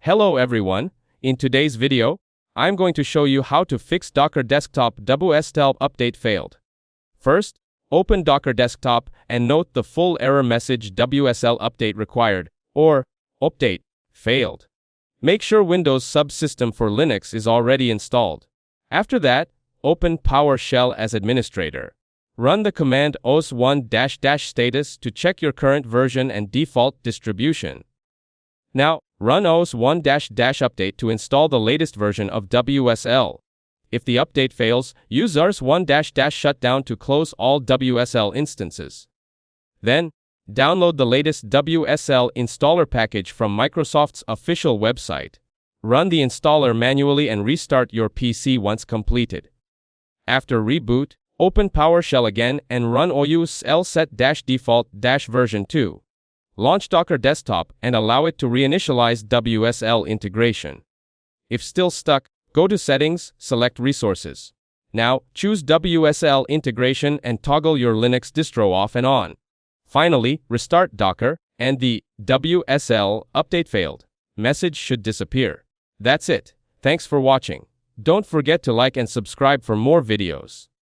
Hello everyone, in today's video, I'm going to show you how to fix Docker Desktop WSL update failed. First, open Docker Desktop and note the full error message WSL update required, or update failed. Make sure Windows subsystem for Linux is already installed. After that, open PowerShell as administrator. Run the command os1-status to check your current version and default distribution. Now, run os1-update to install the latest version of WSL. If the update fails, use rs1-shutdown to close all WSL instances. Then, download the latest WSL installer package from Microsoft's official website. Run the installer manually and restart your PC once completed. After reboot, open PowerShell again and run OUSL set-default-version 2. Launch Docker Desktop and allow it to reinitialize WSL integration. If still stuck, go to Settings, select Resources. Now, choose WSL integration and toggle your Linux distro off and on. Finally, restart Docker, and the WSL update failed message should disappear. That's it. Thanks for watching. Don't forget to like and subscribe for more videos.